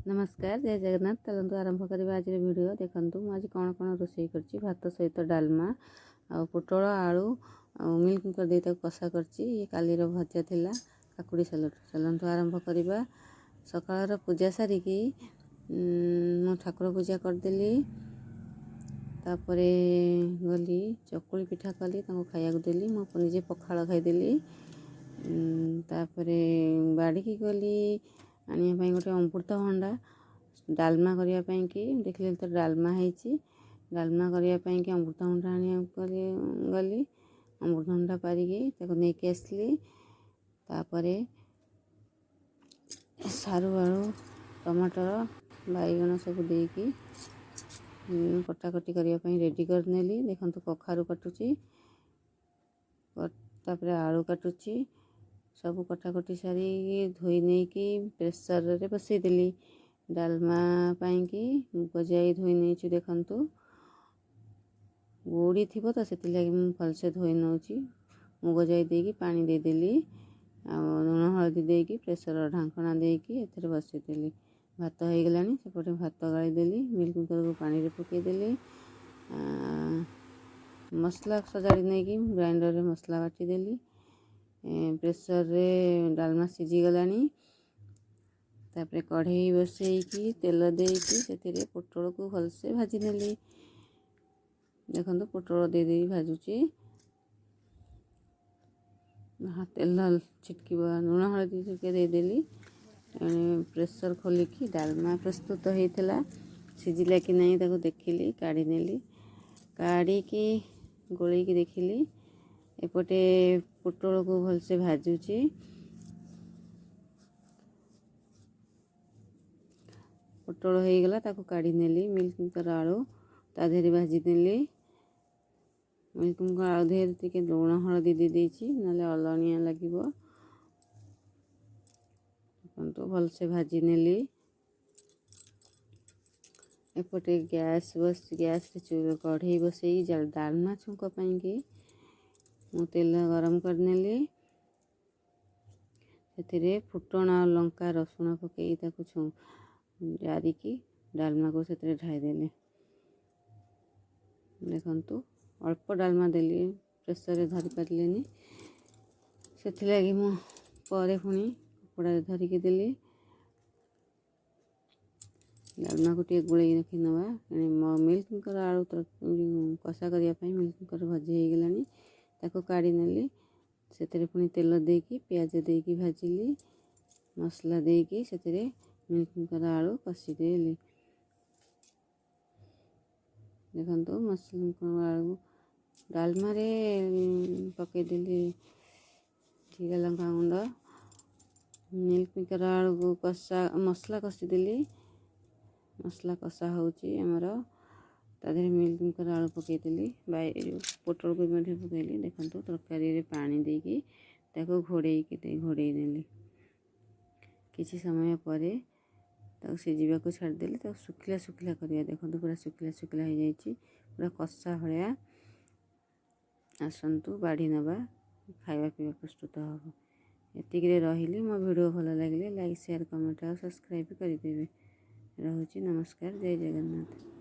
नमस्कार जय जगन्नाथ। चलतु आरंभ करवा आज वीडियो देखु। मुझे कौन कौन रोषे कर भात सहित डालमा आ पोटल आलू मिल्क मेकर दे कषा कर कालीर भजा थिला काकुड़ी सालड। चलतु आरंभ करवा। सकाळ पूजा सारिकी मु ठाकुर पूजा करदेली। तापरे गली चकुली पिठा कली खाया देली। मो निजे पखाड़ खाईदेली। तापरे बाड़ी की गली आने गोटे अमृतभंडा डालमा करने की देखिए तो डालमा है। डालमा करने की अमृतभंडा आने गली। अमृतभंडा पारिकी नहीं आसली। तापरे सारू आलू टमाटर बैगण सब देकी कटाकटी करने रेडी करनेली। देखो कखारू काटुची तापरे आलू काटुची सब कटाकटी सारी धोई नहीं कि प्रेसर रे बसईदेली। डालमा पाई मुग जाई धोई नहीं देखु गोड़ी थी तो से भलसे धोई नौ मुग जाई देकी पानी देदेली। लुण हलदी देकी प्रेसर ढांकना देकी एथरे बसईदेली। भात हो गला सेपटे भात गाड़ी देली। मिल्क मेकर को पानी पकईदेली। मसला सजाड़ी नहीं कि ग्राइंडर रे मसला बाटीदेली। प्रेसर रे डालमा सीझी गलानी। तापरे कढ़ई बसईकी तेल देकी से पोटल को भलसे भाजी नेली। देखो पोटल दे भाजुची तेल छिटक लुण हलदी टिके देदेली। प्रेसर खोलिकी डालमा प्रस्तुत होता सीझिला कि नहीं ताको देखिली काढ़ी नेली। काढ़ी की गोली की देखिली एपटे पोटल को भलसे भाजुची। पोटल हो गला ताको काढ़ी नेली। मिल्क मेकर आलू ता देहरे भाजी नेली। मिल्क मेकर आलू देहरे टिके लुण हलदी दे देइछि नले अलणिया लागिबो। तो भलसे भाजी नेली। एपटे गैस कढ़ई बसई डालमा छुंक पाई मु तेल गरम करनेली। से फुटण लंका रसुण पकई जारिकी डालमा को से ढाईदेली। देखु अल्प डालमा देली प्रेसर धरी पारे से लगी मु पुणी कपड़ा धरिकी देली। डालमा को टे गोल रखी नवा मिल्क मेकर आलू कषा करने मिल्क मेकर भाजी हो गलानी ताको काढ़ी नेली। से पुणी तेल देकी प्याज देकी भाजिली। मसला देकी से मिल्क मेकर आलू कषिदेली। देखो मसला आलू डालमा रे पकईदेली जीरा लंका गुंड मिल्क मेकर आलू को कषा मसला कषिदेली। मसला कषा होमर तादेह मिल्क मेकर आलू पकईदेली। पोटल को पकईली। देखो तरकारी पानी देकी घोड़े नेली। किसी समय पर सीझा को छाड़देली सुखिला सुखिला करिया। देखो पूरा सुखिला सुखिला हो जाइए पूरा कषा भाया। आसतु बाढ़ी नवा खाଇବା पीवा प्रस्तुत हम एतिक रही। मो वीडियो भल लगे लाइक शेयर कमेंट और सब्सक्राइब करदेवे। रहुची नमस्कार जय जगन्नाथ।